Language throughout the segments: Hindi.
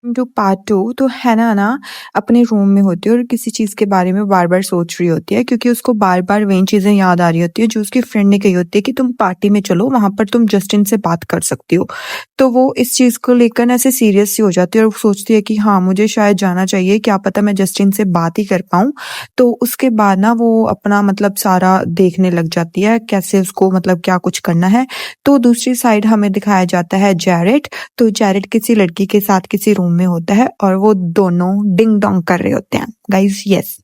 जो पार्ट 2 तो हैना ना अपने रूम में होती है और किसी चीज़ के बारे में बार-बार सोच रही होती है क्योंकि उसको बार-बार वही चीज़ें याद आ रही होती है जो उसकी फ्रेंड ने कही होती है कि तुम पार्टी में चलो, वहाँ पर तुम जस्टिन से बात कर सकती हो। तो वो इस चीज़ को लेकर ना ऐसे सीरियस सी हो जाती है और सोचती है कि हाँ, मुझे शायद जाना चाहिए, क्या पता मैं जस्टिन से बात ही कर पाऊँ। तो उसके बाद ना वो अपना मतलब सारा देखने लग जाती है, कैसे उसको मतलब क्या कुछ करना है। तो दूसरी साइड हमें दिखाया जाता है जैरेट। तो जैरेट किसी लड़की के साथ किसी रूम में होता है और वो दोनों डिंग डोंग कर रहे होते हैं। Guys yes,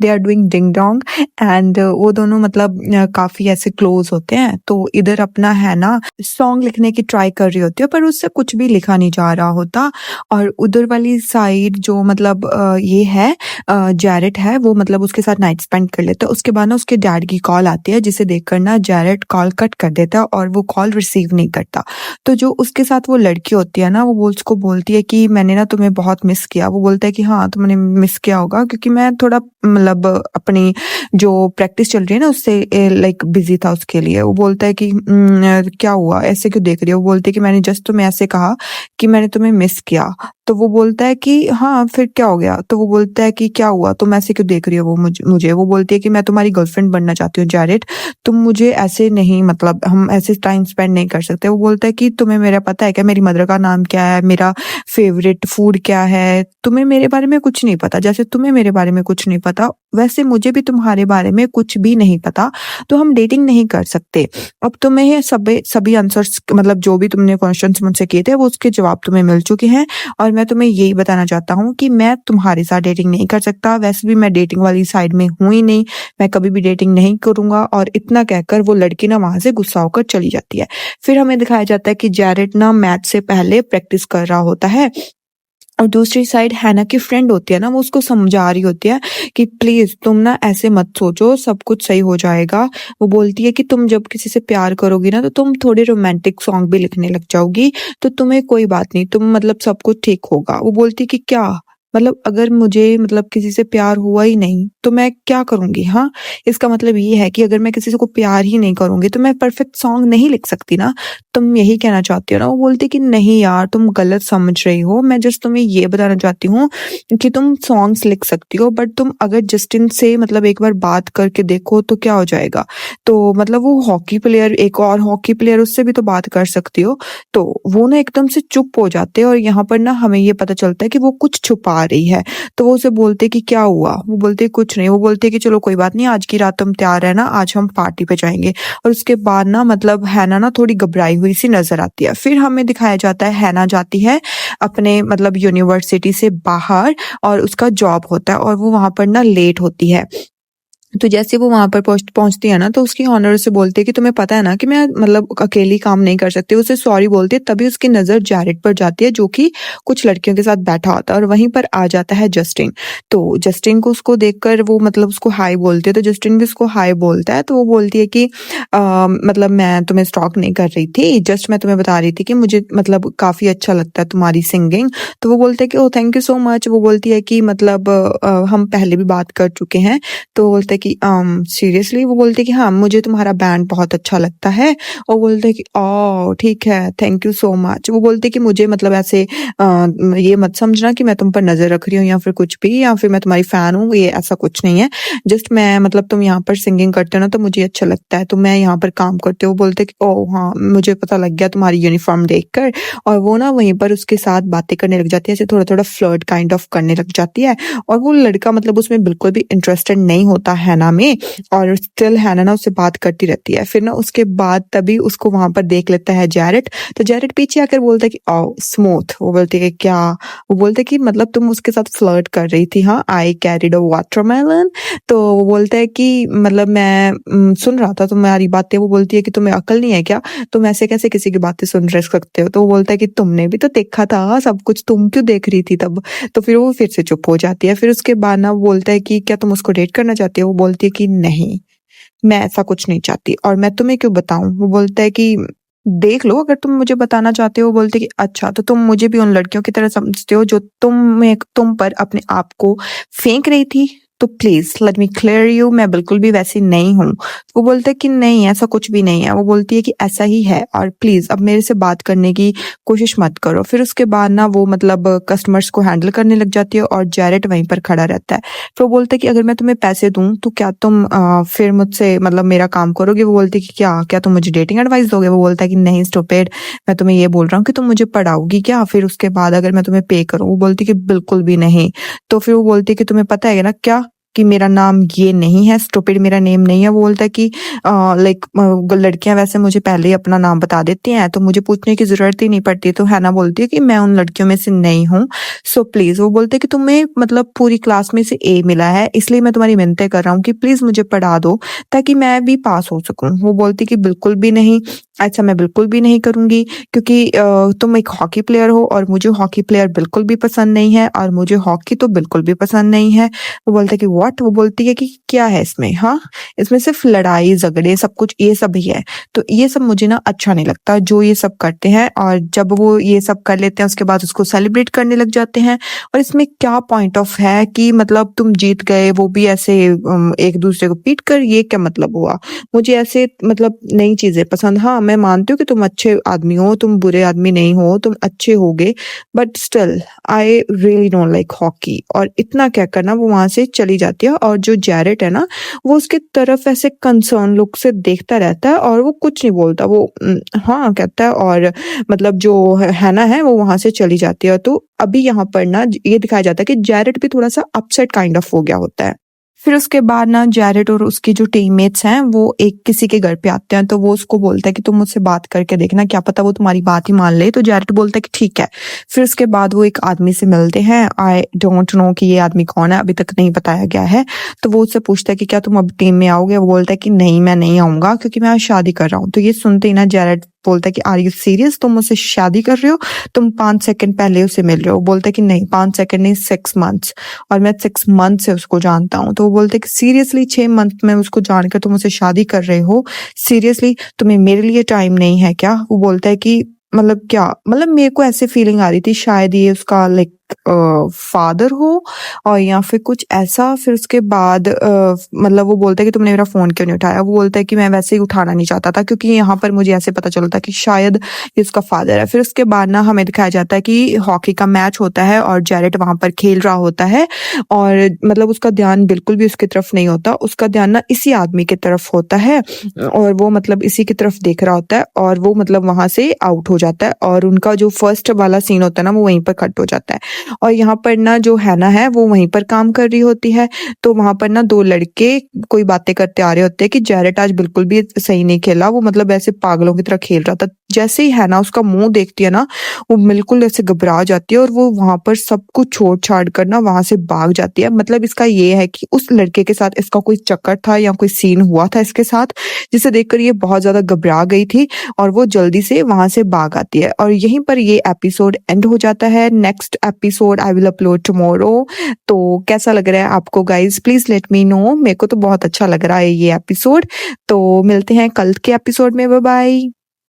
they are doing ding dong and वो दोनों मतलब काफ़ी ऐसे क्लोज़ होते हैं। तो इधर अपना है ना सॉन्ग लिखने की ट्राई कर रही होती है पर उससे कुछ भी लिखा नहीं जा रहा होता और उधर वाली साइड जो मतलब ये है जैरेट है वो मतलब उसके साथ नाइट स्पेंड कर लेता है। उसके बाद ना उसके डैड की कॉल आती है जिसे देखकर ना जैरेट कॉल कट कर देता है और वो कॉल रिसीव नहीं करता। तो जो उसके साथ वो लड़की होती है ना वो उसको बोलती है कि मैंने ना तुम्हें बहुत मिस किया। वो बोलता है कि हाँ, तुमने मिस किया होगा क्योंकि मैं थोड़ा मतलब अपनी जो प्रैक्टिस चल रही है ना उससे लाइक बिज़ी था उसके लिए। वो बोलता है कि क्या हुआ? ऐसे क्यों देख रही हो? वो बोलती है कि मैंने जस्ट तुम्हें ऐसे कहा कि मैंने तुम्हें मिस किया। तो वो बोलता है कि हाँ, फिर क्या हो गया? तो वो बोलता है कि क्या हुआ? तुम ऐसे क्यों देख रही हो वो मुझे? वो बोलती है कि मैं तुम्हारी गर्लफ्रेंड बनना चाहती हूँ जैरेट, तुम मुझे ऐसे नहीं मतलब हम ऐसे टाइम स्पेंड नहीं कर सकते। वो बोलता है कि तुम्हें मेरा पता है क्या? मेरी मदर का नाम क्या है? मेरा फेवरेट फूड क्या है? तुम्हें मेरे बारे में कुछ नहीं पता। जैसे तुम्हें मेरे बारे में कुछ नहीं पता, वैसे मुझे भी तुम्हारे बारे में कुछ भी नहीं पता, तो हम डेटिंग नहीं कर सकते। अब तुम्हें ये सभी आंसर्स मतलब जो भी तुमने क्वेश्चंस मुझसे किए थे, वो उसके जवाब तुम्हें मिल चुके हैं और मैं तुम्हें यही बताना चाहता हूँ कि मैं तुम्हारे साथ डेटिंग नहीं कर सकता। वैसे भी मैं डेटिंग वाली साइड में हूँ ही नहीं, मैं कभी भी डेटिंग नहीं करूँगा और इतना कहकर वो लड़की ना वहाँ से गुस्सा होकर चली जाती है। फिर हमें दिखाया जाता है कि जैरेट ना मैच से पहले प्रैक्टिस कर रहा होता है और दूसरी साइड हैना की फ्रेंड होती है ना, वो उसको समझा रही होती है कि प्लीज़ तुम ना ऐसे मत सोचो, सब कुछ सही हो जाएगा। वो बोलती है कि तुम जब किसी से प्यार करोगी ना, तो तुम थोड़े रोमांटिक सॉन्ग भी लिखने लग जाओगी, तो तुम्हें कोई बात नहीं, तुम मतलब सब कुछ ठीक होगा। वो बोलती है कि क्या? मतलब अगर मुझे मतलब किसी से प्यार हुआ ही नहीं, तो मैं क्या करूँगी? हाँ, इसका मतलब ये है कि अगर मैं किसी से को प्यार ही नहीं करूँगी, तो मैं परफेक्ट सॉन्ग नहीं लिख सकती ना। तुम यही कहना चाहती हो ना? वो बोलती है कि नहीं यार, तुम गलत समझ रही हो। मैं जस्ट तुम्हें ये बताना चाहती हूँ कि तुम सॉन्ग्स लिख सकती हो बट तुम अगर जस्टिन से मतलब एक बार बात करके देखो तो क्या हो जाएगा? तो मतलब वो हॉकी प्लेयर एक और हॉकी प्लेयर उससे भी तो बात कर सकती हो। तो वो ना एकदम से चुप हो जाते हैं और यहाँ पर ना हमें ये पता चलता है कि वो कुछ छुपा रही है। तो वो उसे बोलते हैं कि क्या हुआ? वो बोलती है कुछ नहीं। वो बोलती है कि चलो कोई बात नहीं, आज की रात तुम तैयार रहना, आज हम पार्टी पे जाएँगे। और उसके बाद ना मतलब हैना ना थोड़ी घबराई हुई सी नज़र आती है। फिर हमें दिखाया जाता है हैना जाती है अपने मतलब यूनिवर्सिटी से बाहर और उसका जॉब होता है और वो वहाँ पर ना लेट होती है। तो जैसे वो वहाँ पर पहुँचती है ना तो उसकी ऑनर उसे बोलती है कि तुम्हें पता है ना कि मैं मतलब अकेली काम नहीं कर सकती। उसे सॉरी बोलती है तभी उसकी नज़र जैरेट पर जाती है जो कि कुछ लड़कियों के साथ बैठा होता है और वहीं पर आ जाता है जस्टिन। तो जस्टिन को उसको देखकर वो मतलब उसको हाय बोलती है तो जस्टिन भी उसको हाय बोलता है। तो वो बोलती है कि मतलब मैं तुम्हें स्टॉक नहीं कर रही थी, जस्ट मैं तुम्हें बता रही थी कि मुझे मतलब काफ़ी अच्छा लगता है तुम्हारी सिंगिंग। तो वो बोलते हैं कि oh thank you so much. वो बोलती है कि मतलब हम पहले भी बात कर चुके हैं। तो बोलते हैं कि सीरियसली? वो बोलते हैं कि हाँ, मुझे तुम्हारा बैंड बहुत अच्छा लगता है। और बोलते हैं कि ओह! ठीक है, थैंक यू सो मच। वो बोलते हैं कि मुझे मतलब ऐसे ये मत समझना कि मैं तुम पर नज़र रख रही हूँ या फिर कुछ भी या फिर मैं तुम्हारी फ़ैन हूँ, ये ऐसा कुछ नहीं है। जस्ट मैं मतलब तुम यहाँ पर सिंगिंग करते हो ना तो मुझे अच्छा लगता है, तो मैं यहाँ पर काम करती हूँ। वो बोलते हैं कि ओह! हाँ, मुझे पता लग गया तुम्हारी यूनिफ़ॉर्म देखकर। और वो ना वहीं पर उसके साथ बातें करने लग जाती है, ऐसे थोड़ा-थोड़ा फ्लर्ट काइंड ऑफ करने लग जाती है। और वो लड़का मतलब उसमें बिल्कुल भी इंटरेस्टेड नहीं होता हैना में और स्टिल हैना ना उससे बात करती रहती है। फिर ना उसके बाद तभी उसको वहाँ पर देख लेता है जैरेट। तो जैरेट पीछे आकर बोलता है कि ओह! स्मूथ। वो बोलती है कि क्या? वो बोलते हैं कि मतलब तुम उसके साथ फ्लर्ट कर रही थी हाँ? आई कैरिड अ वाटरमेलन। तो वो बोलता है कि मतलब मैं सुन रहा था तुम्हारी बातें। वो बोलती है कि तुम्हें अक्ल नहीं है क्या? तुम ऐसे कैसे किसी की बातें सुन रह सकते हो? तो वो बोलता है कि तुमने भी तो देखा था सब कुछ, तुम क्यों देख रही थी तब? तो फिर वो फिर से चुप हो जाती है। फिर उसके बाद ना वो बोलता है कि क्या तुम उसको डेट करना चाहती हो? वो बोलती है कि नहीं, मैं ऐसा कुछ नहीं चाहती और मैं तुम्हें क्यों बताऊँ? वो बोलता है कि देख लो अगर तुम मुझे बताना चाहते हो। वो बोलती है कि अच्छा, तो तुम मुझे भी उन लड़कियों की तरह समझते हो जो तुम पर अपने आप को फेंक रही थी? तो please let me clear you, मैं बिल्कुल भी वैसी नहीं हूँ। वो बोलता है कि नहीं ऐसा कुछ भी नहीं है। वो बोलती है कि ऐसा ही है और प्लीज़ अब मेरे से बात करने की कोशिश मत करो। फिर उसके बाद ना वो मतलब कस्टमर्स को हैंडल करने लग जाती है और जैरेट वहीं पर खड़ा रहता है। फिर वो बोलता है कि अगर मैं तुम्हें पैसे दूँ तो क्या तुम फिर मुझसे मतलब मेरा काम करोगे? वो बोलती है कि क्या तुम मुझे डेटिंग एडवाइस दोगे? वो बोलता है कि नहीं स्टूपिड, मैं तुम्हें ये बोल रहा हूँ कि तुम मुझे पढ़ाओगी क्या? फिर उसके बाद अगर मैं तुम्हें पे करूँ? वो बोलती है कि बिल्कुल भी नहीं। तो फिर वो बोलती है कि तुम्हें पता है ना क्या कि मेरा नाम ये नहीं है, स्टूपिड मेरा नेम नहीं है। वो बोलता है कि लाइक लड़कियाँ वैसे मुझे पहले ही अपना नाम बता देती हैं, तो मुझे पूछने की ज़रूरत ही नहीं पड़ती। तो हैना बोलती है कि मैं उन लड़कियों में से नहीं हूँ, सो प्लीज़। वो बोलते हैं कि तुम्हें मतलब पूरी क्लास में से ए मिला है, इसलिए मैं तुम्हारी मिन्नतें कर रहा हूँ कि प्लीज़ मुझे पढ़ा दो ताकि मैं भी पास हो सकूँ। वो बोलती कि बिल्कुल भी नहीं, ऐसा मैं बिल्कुल भी नहीं करूँगी क्योंकि तुम एक हॉकी प्लेयर हो और मुझे हॉकी प्लेयर बिल्कुल भी पसंद नहीं है और मुझे हॉकी तो बिल्कुल भी पसंद नहीं है। वो बोलता है कि व्हाट? वो बोलती है कि क्या है इसमें? हाँ, इसमें सिर्फ लड़ाई झगड़े सब कुछ ये सब ही है। तो ये सब मुझे ना अच्छा नहीं लगता जो ये सब करते हैं, और जब वो ये सब कर लेते हैं उसके बाद उसको सेलिब्रेट करने लग जाते हैं। और इसमें क्या पॉइंट ऑफ है कि मतलब तुम जीत गए वो भी ऐसे एक दूसरे को पीट कर, ये क्या मतलब हुआ? मुझे ऐसे मतलब नई चीजें पसंद। हाँ, मैं मानती हूँ कि तुम अच्छे आदमी हो, तुम बुरे आदमी नहीं हो, तुम अच्छे होगे, but still I really don't like hockey. और इतना क्या करना वो वहां से चली जाती है और जो जैरेट है ना वो उसके तरफ ऐसे कंसर्न लुक से देखता रहता है और वो कुछ नहीं बोलता। वो हाँ कहता है और मतलब जो है ना है वो वहां से चली जाती है। तो अभी यहाँ पर ना ये दिखाया जाता है कि जैरेट भी थोड़ा सा अपसेट काइंड ऑफ हो गया होता है। फिर उसके बाद ना जैरेट और उसके जो टीममेट्स हैं वो एक किसी के घर पे आते हैं, तो वो उसको बोलता है कि तुम मुझसे बात करके देखना, क्या पता वो तुम्हारी बात ही मान ले। तो जैरेट बोलता है कि ठीक है। फिर उसके बाद वो एक आदमी से मिलते हैं। आई डोंट नो कि ये आदमी कौन है, अभी तक नहीं बताया गया है। तो वो उससे पूछता है कि क्या तुम अब टीम में आओगे? वो बोलता है कि नहीं मैं नहीं आऊंगा क्योंकि मैं आज शादी कर रहा हूँ। तो ये सुनते ही ना जैरेट बोलता है कि आर यू सीरियस, तुम मुझसे शादी कर रहे हो? तुम 5 सेकंड पहले उसे मिल रहे हो। बोलता है कि नहीं 5 सेकंड नहीं 6 मंथ्स, और मैं 6 मंथ से उसको जानता हूँ। तो वो बोलते हैं कि सीरियसली 6 मंथ में उसको जानकर तुम मुझसे शादी कर रहे हो? सीरियसली तुम्हें मेरे लिए टाइम नहीं है क्या? वो बोलता है कि मतलब क्या मतलब मेरे को ऐसे फीलिंग आ रही थी शायद ये उसका लाइक फादर हो और या फिर कुछ ऐसा। फिर उसके बाद मतलब वो बोलता है कि तुमने मेरा फोन क्यों नहीं उठाया? वो बोलता है कि मैं वैसे ही उठाना नहीं चाहता था क्योंकि यहाँ पर मुझे ऐसे पता चलता कि शायद ये उसका फादर है। फिर उसके बाद ना हमें दिखाया जाता है कि हॉकी का मैच होता है और जैरेट वहां पर खेल रहा होता है और मतलब उसका ध्यान बिल्कुल भी उसकी तरफ नहीं होता, उसका ध्यान ना इसी आदमी की तरफ होता है और वो मतलब इसी की तरफ देख रहा होता है और वो मतलब वहां से आउट हो जाता है और उनका जो फर्स्ट वाला सीन होता है ना वो वहीं पर कट हो जाता है। और यहाँ पर ना जो हैना है वो वहीं पर काम कर रही होती है। तो वहां पर ना दो लड़के कोई बातें करते आ रहे होते हैं कि जैरेट आज बिल्कुल भी सही नहीं खेला, वो मतलब ऐसे पागलों की तरह खेल रहा था। जैसे ही हैना उसका मुंह देखती है ना वो बिल्कुल ऐसे घबरा जाती है और वो वहां पर सब कुछ छोड़ छाड़ कर ना वहां से भाग जाती है। मतलब इसका ये है कि उस लड़के के साथ इसका कोई चक्कर था या कोई सीन हुआ था इसके साथ, जिसे देखकर ये बहुत ज्यादा घबरा गई थी और वो जल्दी से वहां से भाग आती है। और यहीं पर ये एपिसोड एंड हो जाता है। Next episode I will upload tomorrow. तो कैसा लग रहा है आपको guys, please let me know. मेरे को तो बहुत अच्छा लग रहा है ये एपिसोड। तो मिलते हैं कल के एपिसोड में, बाय बाय।